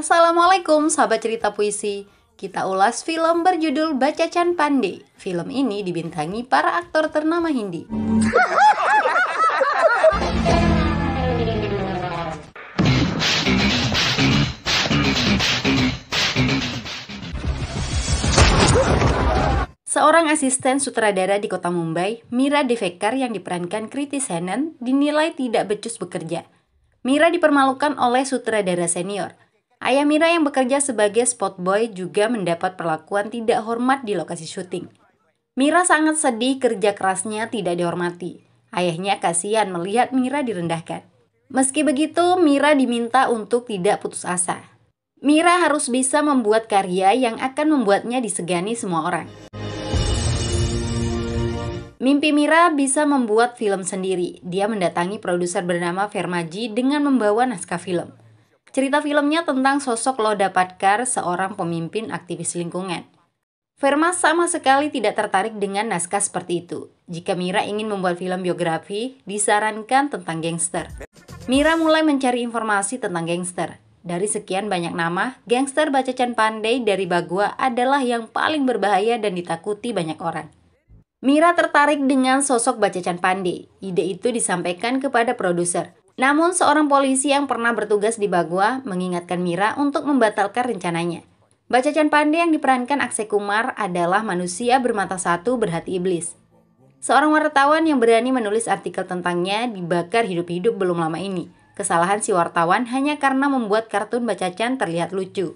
Assalamualaikum sahabat cerita puisi. Kita ulas film berjudul Bacacan Pandey. Film ini dibintangi para aktor ternama Hindi. Seorang asisten sutradara di kota Mumbai, Meera Devekar yang diperankan Kriti Senon, dinilai tidak becus bekerja. Meera dipermalukan oleh sutradara senior. Ayah Meera yang bekerja sebagai spotboy juga mendapat perlakuan tidak hormat di lokasi syuting. Meera sangat sedih kerja kerasnya tidak dihormati. Ayahnya kasihan melihat Meera direndahkan. Meski begitu, Meera diminta untuk tidak putus asa. Meera harus bisa membuat karya yang akan membuatnya disegani semua orang. Mimpi Meera bisa membuat film sendiri. Dia mendatangi produser bernama Vermaji dengan membawa naskah film. Cerita filmnya tentang sosok Lodha Patkar, seorang pemimpin aktivis lingkungan. Verma sama sekali tidak tertarik dengan naskah seperti itu. Jika Meera ingin membuat film biografi, disarankan tentang gangster. Meera mulai mencari informasi tentang gangster. Dari sekian banyak nama, gangster Bacacan Pandey dari Bagua adalah yang paling berbahaya dan ditakuti banyak orang. Meera tertarik dengan sosok Bacacan Pandey. Ide itu disampaikan kepada produser. Namun seorang polisi yang pernah bertugas di Bagua mengingatkan Meera untuk membatalkan rencananya. Bacacan Pandey yang diperankan Akshay Kumar adalah manusia bermata satu berhati iblis. Seorang wartawan yang berani menulis artikel tentangnya dibakar hidup-hidup belum lama ini. Kesalahan si wartawan hanya karena membuat kartun Bacacan terlihat lucu.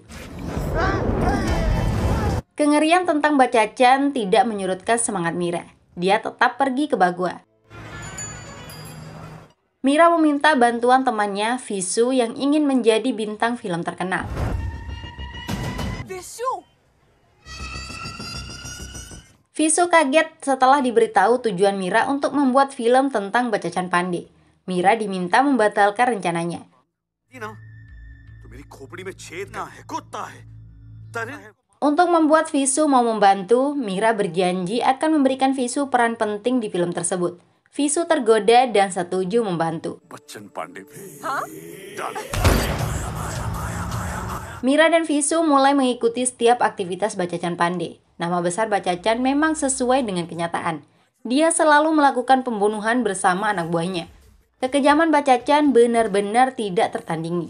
Kengerian tentang Bacacan tidak menyurutkan semangat Meera. Dia tetap pergi ke Bagua. Meera meminta bantuan temannya, Visu, yang ingin menjadi bintang film terkenal. Visu kaget setelah diberitahu tujuan Meera untuk membuat film tentang Bacacan Pandey. Meera diminta membatalkan rencananya. Untuk membuat Visu mau membantu, Meera berjanji akan memberikan Visu peran penting di film tersebut. Visu tergoda dan setuju membantu. Meera dan Visu mulai mengikuti setiap aktivitas Bacacan Pandey. Nama besar Bacacan memang sesuai dengan kenyataan. Dia selalu melakukan pembunuhan bersama anak buahnya. Kekejaman Bacacan benar-benar tidak tertandingi.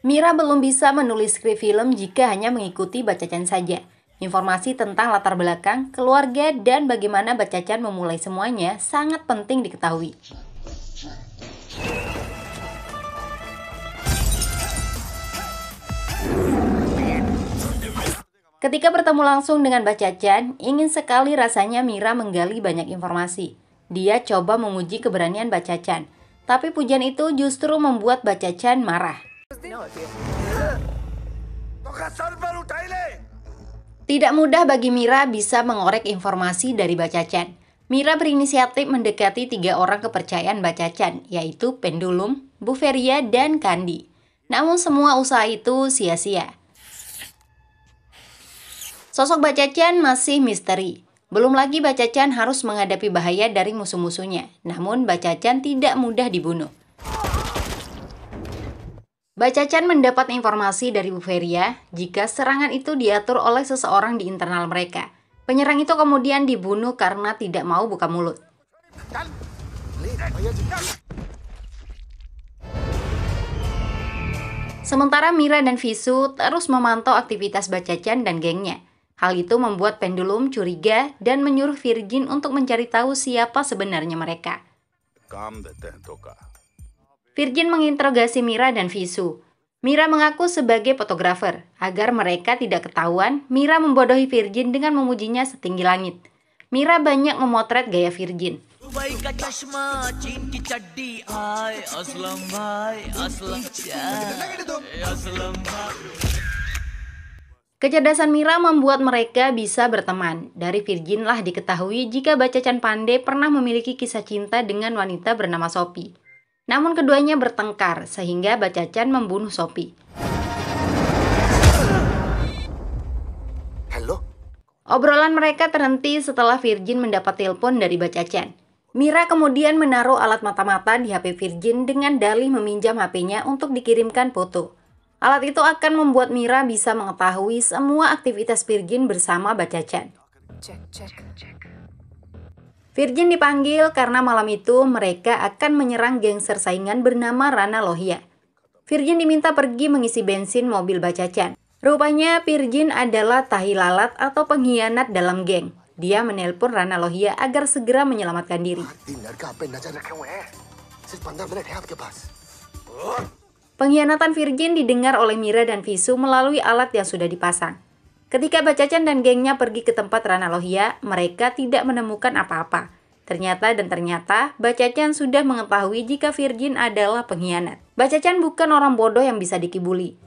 Meera belum bisa menulis skrip film jika hanya mengikuti Bacacan saja. Informasi tentang latar belakang, keluarga, dan bagaimana Bacacan memulai semuanya sangat penting diketahui. Ketika bertemu langsung dengan Bacacan, ingin sekali rasanya Meera menggali banyak informasi. Dia coba memuji keberanian Bacacan, tapi pujian itu justru membuat Bacacan marah. Tidak mudah bagi Meera bisa mengorek informasi dari Bacacan. Meera berinisiatif mendekati 3 orang kepercayaan Bacacan, yaitu Pendulum, Bu Feria, dan Kandi. Namun semua usaha itu sia-sia. Sosok Bacacan masih misteri. Belum lagi Bacacan harus menghadapi bahaya dari musuh-musuhnya. Namun Bacacan tidak mudah dibunuh. Bacacan mendapat informasi dari Bu Feria jika serangan itu diatur oleh seseorang di internal mereka. Penyerang itu kemudian dibunuh karena tidak mau buka mulut. Sementara Meera dan Visu terus memantau aktivitas Bacacan dan gengnya. Hal itu membuat Pendulum curiga dan menyuruh Virgin untuk mencari tahu siapa sebenarnya mereka. Virgin menginterogasi Meera dan Visu. Meera mengaku sebagai fotografer. Agar mereka tidak ketahuan, Meera membodohi Virgin dengan memujinya setinggi langit. Meera banyak memotret gaya Virgin. Kecerdasan Meera membuat mereka bisa berteman. Dari Virgin lah diketahui jika Bacacan Pandey pernah memiliki kisah cinta dengan wanita bernama Sophie. Namun keduanya bertengkar sehingga Bacacan membunuh Sophie. Obrolan mereka terhenti setelah Virgin mendapat telepon dari Bacacan. Mira kemudian menaruh alat mata-mata di HP Virgin dengan dalih meminjam HP-nya untuk dikirimkan foto. Alat itu akan membuat Mira bisa mengetahui semua aktivitas Virgin bersama Bacacan. Virgin dipanggil karena malam itu mereka akan menyerang gangster saingan bernama Rana Lohia. Virgin diminta pergi mengisi bensin mobil Bacacan. Rupanya Virgin adalah tahi lalat atau pengkhianat dalam geng. Dia menelpon Rana Lohia agar segera menyelamatkan diri. Pengkhianatan Virgin didengar oleh Mira dan Visu melalui alat yang sudah dipasang. Ketika Bacacan dan gengnya pergi ke tempat Rana Lohia, mereka tidak menemukan apa-apa. Ternyata Bacacan sudah mengetahui jika Virgin adalah pengkhianat. Bacacan bukan orang bodoh yang bisa dikibuli.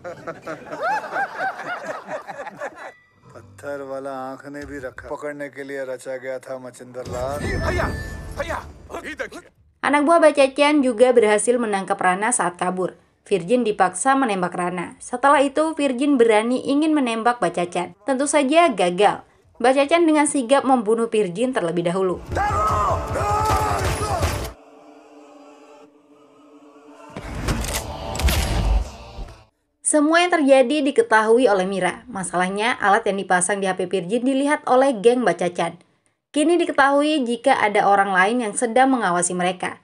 Anak buah Bacacan juga berhasil menangkap Rana saat kabur. Virgin dipaksa menembak Rana. Setelah itu, Virgin berani ingin menembak Bacacan. Tentu saja gagal. Bacacan dengan sigap membunuh Virgin terlebih dahulu. Semua yang terjadi diketahui oleh Mira. Masalahnya, alat yang dipasang di HP Virgin dilihat oleh geng Bacacan. Kini diketahui jika ada orang lain yang sedang mengawasi mereka.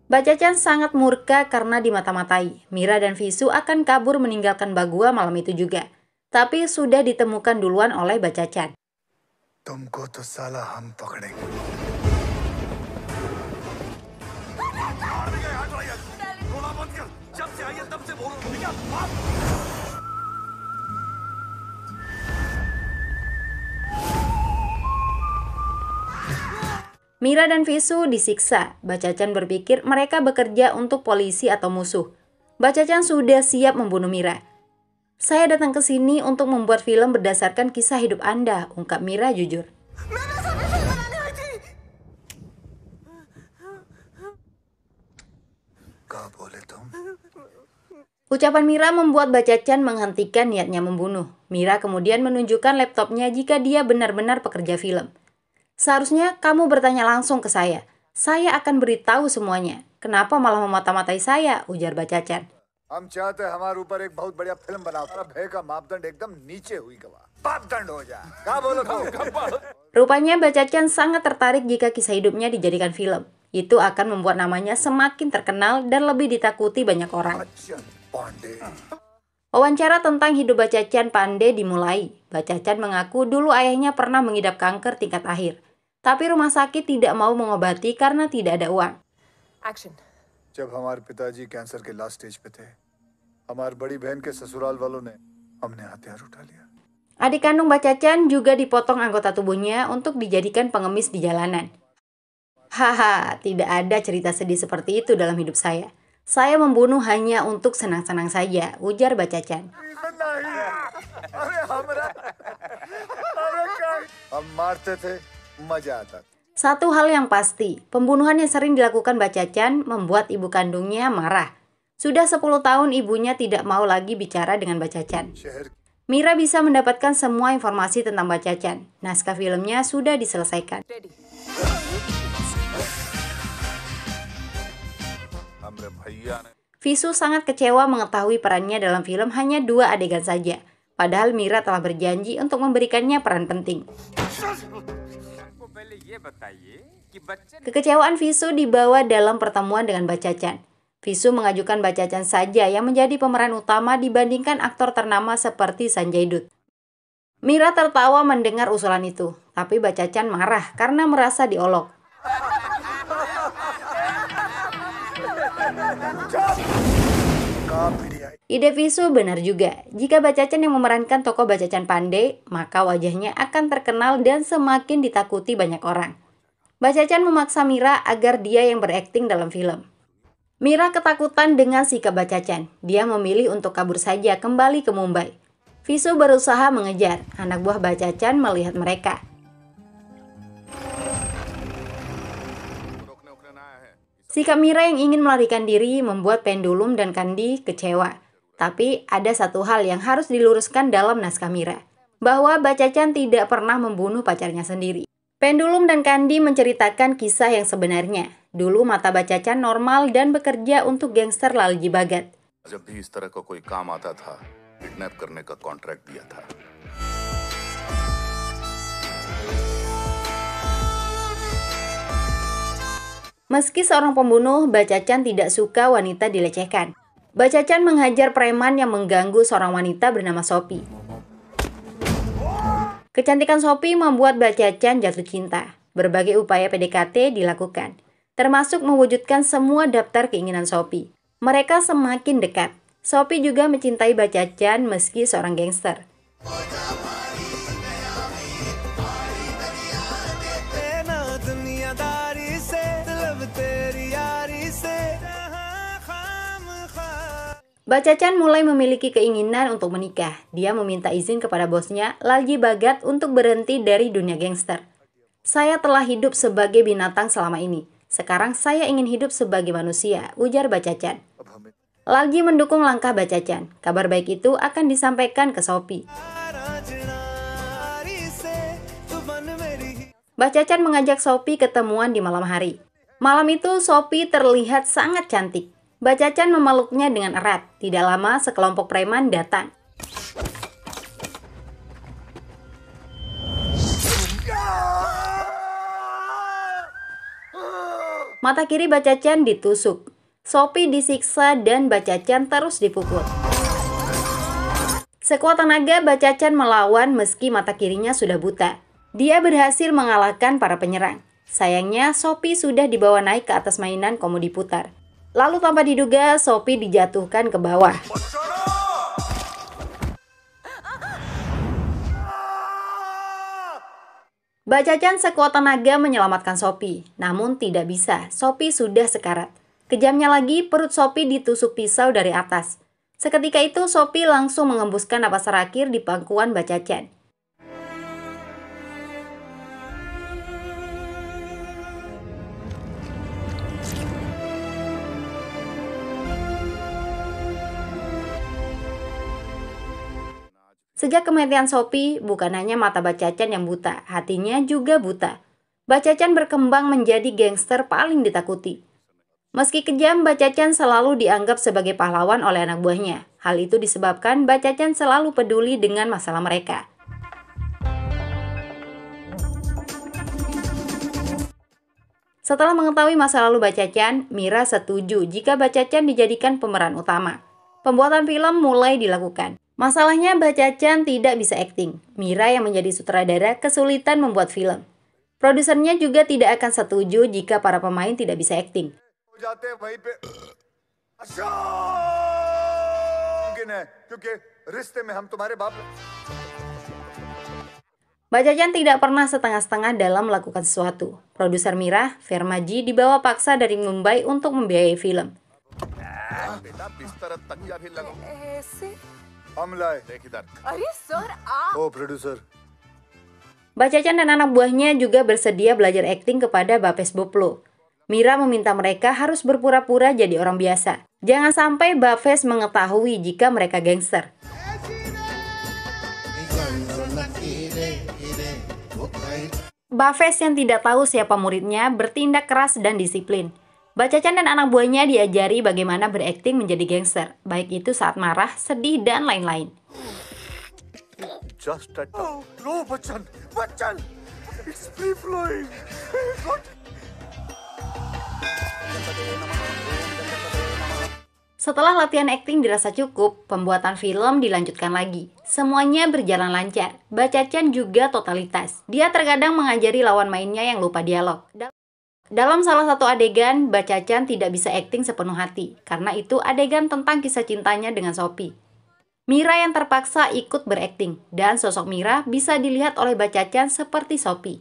Bacacan sangat murka karena dimata-matai. Mira dan Visu akan kabur meninggalkan Bagua malam itu juga. Tapi sudah ditemukan duluan oleh Bacacan. Tumko to salah hum pakdenge. Mira dan Visu disiksa. Bacacan berpikir mereka bekerja untuk polisi atau musuh. Bacacan sudah siap membunuh Mira. Saya datang ke sini untuk membuat film berdasarkan kisah hidup Anda, ungkap Mira jujur. Ucapan Mira membuat Bacacan menghentikan niatnya membunuh. Mira kemudian menunjukkan laptopnya jika dia benar-benar pekerja film. Seharusnya kamu bertanya langsung ke saya. Saya akan beritahu semuanya. Kenapa malah memata-matai saya? Ujar Bacacan. Rupanya Bacacan sangat tertarik jika kisah hidupnya dijadikan film. Itu akan membuat namanya semakin terkenal dan lebih ditakuti banyak orang. Wawancara tentang hidup Bacacan Pandey dimulai. Bacacan mengaku dulu ayahnya pernah mengidap kanker tingkat akhir. Tapi rumah sakit tidak mau mengobati karena tidak ada uang. Action. जब हमारे पिताजी कैंसर के last stage पे थे, हमारी बड़ी बहन के ससुराल वालों ने हमने हथियार उठा लिया. Adik kandung Bacacan juga dipotong anggota tubuhnya untuk dijadikan pengemis di jalanan. Haha, tidak ada cerita sedih seperti itu dalam hidup saya. Saya membunuh hanya untuk senang-senang saja, ujar Bacacan. Satu hal yang pasti, pembunuhan yang sering dilakukan Bacacan membuat ibu kandungnya marah. Sudah 10 tahun ibunya tidak mau lagi bicara dengan Bacacan. Mira bisa mendapatkan semua informasi tentang Bacacan. Naskah filmnya sudah diselesaikan. Visu sangat kecewa mengetahui perannya dalam film hanya 2 adegan saja. Padahal Mira telah berjanji untuk memberikannya peran penting. Kekecewaan Visu dibawa dalam pertemuan dengan Bacacan. Visu mengajukan Bacacan saja yang menjadi pemeran utama dibandingkan aktor ternama seperti Sanjay Dutt. Mira tertawa mendengar usulan itu, tapi Bacacan marah karena merasa diolok. Ide Visu benar juga. Jika Bacacan yang memerankan tokoh Bacacan Pandey, maka wajahnya akan terkenal dan semakin ditakuti banyak orang. Bacacan memaksa Mira agar dia yang berakting dalam film. Mira ketakutan dengan sikap Bacacan. Dia memilih untuk kabur saja kembali ke Mumbai. Visu berusaha mengejar. Anak buah Bacacan melihat mereka. Sikap Mira yang ingin melarikan diri membuat Pendulum dan Kandi kecewa. Tapi ada satu hal yang harus diluruskan dalam naskah Mira, bahwa Bacacan tidak pernah membunuh pacarnya sendiri. Pendulum dan Kandi menceritakan kisah yang sebenarnya. Dulu Mata Bacacan normal dan bekerja untuk gangster Lalji Bhagat. जब भी इस तरह का कोई काम आता था, किडनैप करने का कॉन्ट्रैक्ट दिया था। Meski seorang pembunuh, Bacacan tidak suka wanita dilecehkan. Bacacan menghajar preman yang mengganggu seorang wanita bernama Sophie. Kecantikan Sophie membuat Bacacan jatuh cinta. Berbagai upaya PDKT dilakukan, termasuk mewujudkan semua daftar keinginan Sophie. Mereka semakin dekat. Sophie juga mencintai Bacacan meski seorang gangster. Bacacan mulai memiliki keinginan untuk menikah. Dia meminta izin kepada bosnya, Lalji Bhagat, untuk berhenti dari dunia gangster. "Saya telah hidup sebagai binatang selama ini. Sekarang saya ingin hidup sebagai manusia," ujar Bacacan. Lalji mendukung langkah Bacacan. Kabar baik itu akan disampaikan ke Sophie. Bacacan mengajak Sophie ketemuan di malam hari. Malam itu Sophie terlihat sangat cantik. Bacacan memeluknya dengan erat. Tidak lama sekelompok preman datang. Mata kiri Bacacan ditusuk. Sophie disiksa dan Bacacan terus dipukul. Sekuat tenaga Bacacan melawan meski mata kirinya sudah buta. Dia berhasil mengalahkan para penyerang. Sayangnya Sophie sudah dibawa naik ke atas mainan komodi putar. Lalu tanpa diduga Sophie dijatuhkan ke bawah. Bacacan sekuat tenaga menyelamatkan Sophie, namun tidak bisa. Sophie sudah sekarat. Kejamnya lagi, perut Sophie ditusuk pisau dari atas. Seketika itu Sophie langsung mengembuskan napas terakhir di pangkuan Bacacan. Sejak kematian Sophie, bukan hanya mata Bacacan yang buta, hatinya juga buta. Bacacan berkembang menjadi gangster paling ditakuti. Meski kejam, Bacacan selalu dianggap sebagai pahlawan oleh anak buahnya. Hal itu disebabkan Bacacan selalu peduli dengan masalah mereka. Setelah mengetahui masa lalu Bacacan, Mira setuju jika Bacacan dijadikan pemeran utama. Pembuatan film mulai dilakukan. Masalahnya Bacacan tidak bisa akting. Mira yang menjadi sutradara kesulitan membuat film. Produsernya juga tidak akan setuju jika para pemain tidak bisa akting. Bacacan tidak pernah setengah-setengah dalam melakukan sesuatu. Produser Mira, Vermaji, dibawa paksa dari Mumbai untuk membiayai film. Oh, produser. Bacacan dan anak buahnya juga bersedia belajar akting kepada Bapes Boplo. Mira meminta mereka harus berpura-pura jadi orang biasa. Jangan sampai Bapes mengetahui jika mereka gangster. Bapes yang tidak tahu siapa muridnya bertindak keras dan disiplin. Bacacan dan anak buahnya diajari bagaimana berakting menjadi gangster, baik itu saat marah, sedih, dan lain-lain. Just that. Oh, no, Bachchan! Bachchan! It's free flowing! Setelah latihan akting dirasa cukup, pembuatan film dilanjutkan lagi. Semuanya berjalan lancar. Bacacan juga totalitas. Dia terkadang mengajari lawan mainnya yang lupa dialog. Dalam salah satu adegan, Bacacan tidak bisa akting sepenuh hati, karena itu adegan tentang kisah cintanya dengan Sophie. Mira yang terpaksa ikut berakting, dan sosok Mira bisa dilihat oleh Bacacan seperti Sophie.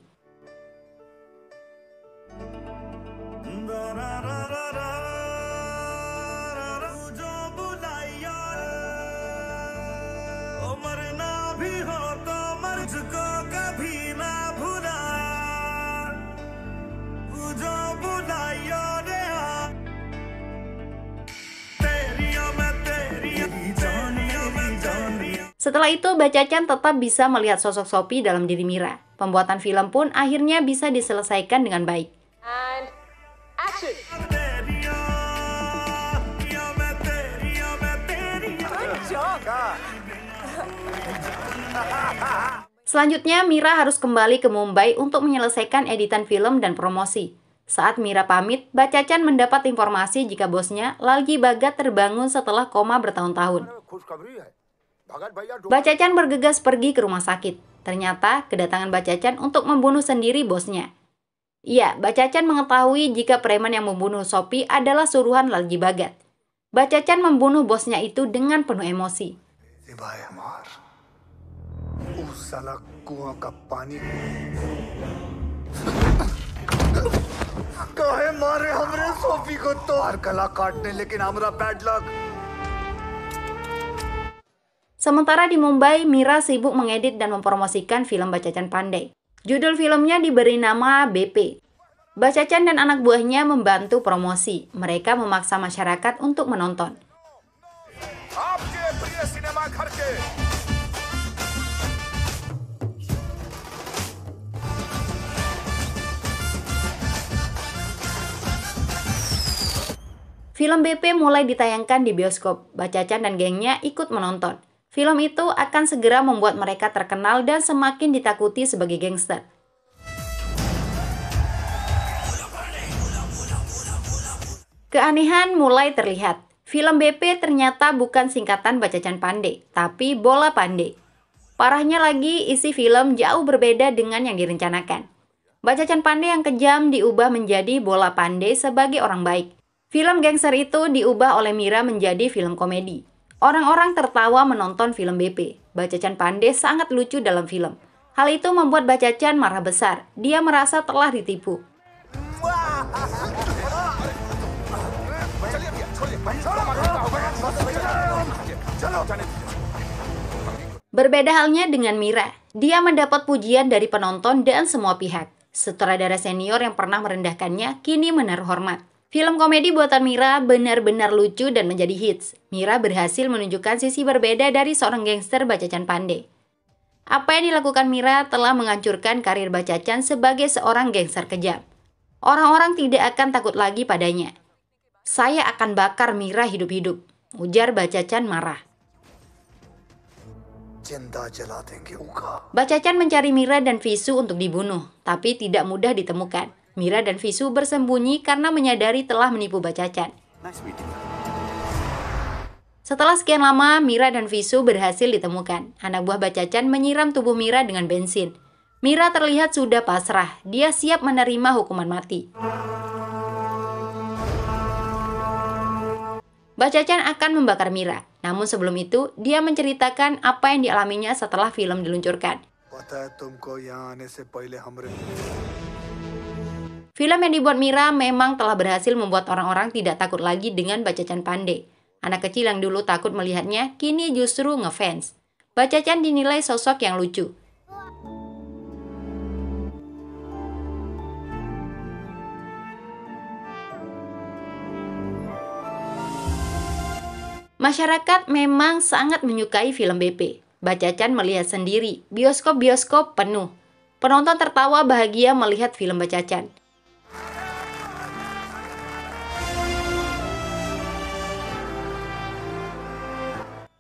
Setelah itu, Bacacan tetap bisa melihat sosok Sophie dalam diri Mira. Pembuatan film pun akhirnya bisa diselesaikan dengan baik. And action! Selanjutnya, Mira harus kembali ke Mumbai untuk menyelesaikan editan film dan promosi. Saat Mira pamit, Bacacan mendapat informasi jika bosnya, Lalgi Bhagat, terbangun setelah koma bertahun-tahun. Bacacan bergegas pergi ke rumah sakit. Ternyata, kedatangan Bacacan untuk membunuh sendiri bosnya. Iya, Bacacan mengetahui jika preman yang membunuh Sophie adalah suruhan Lalgi Bhagat. Bacacan membunuh bosnya itu dengan penuh emosi. काहे मारे हमरे सोफी को तो हर कला काटने लेकिन हमरा bad luck. Sementara di Mumbai, Mira sibuk mengedit dan mempromosikan film Bacacan Pandai. Judul filmnya diberi nama BP. Bacacan dan anak buahnya membantu promosi. Mereka memaksa masyarakat untuk menonton. आपके प्रिय सिनेमा घर के Film BP mulai ditayangkan di bioskop. Bacacan dan gengnya ikut menonton. Film itu akan segera membuat mereka terkenal dan semakin ditakuti sebagai gangster. Keanehan mulai terlihat. Film BP ternyata bukan singkatan Bacacan Pandai, tapi Bola Pandai. Parahnya lagi, isi film jauh berbeda dengan yang direncanakan. Bacacan Pandai yang kejam diubah menjadi Bola Pandai sebagai orang baik. Film gangster itu diubah oleh Mira menjadi film komedi. Orang-orang tertawa menonton film BP. Bacacan Pandai sangat lucu dalam film. Hal itu membuat Bacacan marah besar. Dia merasa telah ditipu. Berbeda halnya dengan Mira. Dia mendapat pujian dari penonton dan semua pihak. Sutradara senior yang pernah merendahkannya kini menaruh hormat. Film komedi buatan Mira benar-benar lucu dan menjadi hits. Mira berhasil menunjukkan sisi berbeda dari seorang gangster Bacacan Pandai. Apa yang dilakukan Mira telah menghancurkan karir Bacacan sebagai seorang gangster kejam. Orang-orang tidak akan takut lagi padanya. Saya akan bakar Mira hidup-hidup, ujar Bacacan marah. Bacacan mencari Mira dan Visu untuk dibunuh, tapi tidak mudah ditemukan. Mira dan Visu bersembunyi karena menyadari telah menipu Bacacan. Setelah sekian lama, Mira dan Visu berhasil ditemukan. Anak buah Bacacan menyiram tubuh Mira dengan bensin. Mira terlihat sudah pasrah, dia siap menerima hukuman mati. Bacacan akan membakar Mira, namun sebelum itu, dia menceritakan apa yang dialaminya setelah film diluncurkan. Film yang dibuat Mira memang telah berhasil membuat orang-orang tidak takut lagi dengan Bacacan Pandai. Anak kecil yang dulu takut melihatnya, kini justru ngefans. Bacacan dinilai sosok yang lucu. Masyarakat memang sangat menyukai film BP. Bacacan melihat sendiri, bioskop-bioskop penuh. Penonton tertawa bahagia melihat film Bacacan.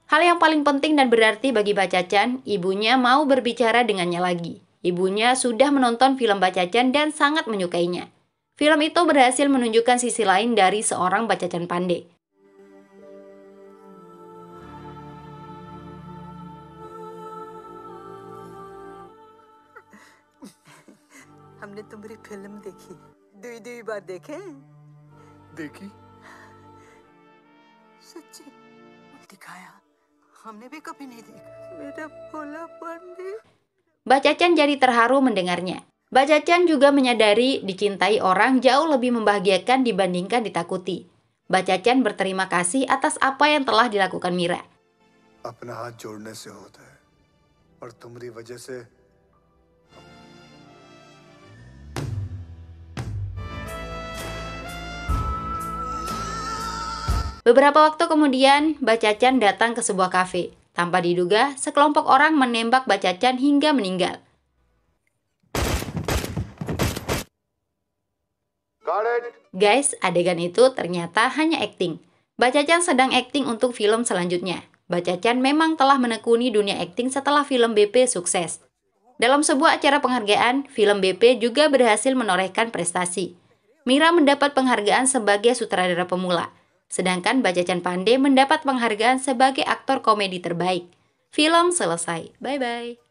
Hal yang paling penting dan berarti bagi Bacacan, ibunya mau berbicara dengannya lagi. Ibunya sudah menonton film Bacacan dan sangat menyukainya. Film itu berhasil menunjukkan sisi lain dari seorang Bacacan Pandai. हमने तुम्हारी फिल्म देखी दुई बार देखे देखी सच्ची दिखाया हमने भी कभी नहीं देखा मेरा भोला पंडित. Bacacan jadi terharu mendengarnya. Bacacan juga menyadari dicintai orang jauh lebih membahagiakan dibandingkan ditakuti. Bacacan berterima kasih atas apa yang telah dilakukan Mira. अपना हाथ जोड़ने से होता है और तुम्हारी वजह से Beberapa waktu kemudian, Bacacan datang ke sebuah kafe. Tanpa diduga, sekelompok orang menembak Bachachan hingga meninggal. Guys, adegan itu ternyata hanya akting. Bachachan sedang akting untuk film selanjutnya. Bachachan memang telah menekuni dunia akting setelah film BP sukses. Dalam sebuah acara penghargaan, film BP juga berhasil menorehkan prestasi. Mira mendapat penghargaan sebagai sutradara pemula, sedangkan Bachachan Pandey mendapat penghargaan sebagai aktor komedi terbaik. Film selesai. Bye-bye.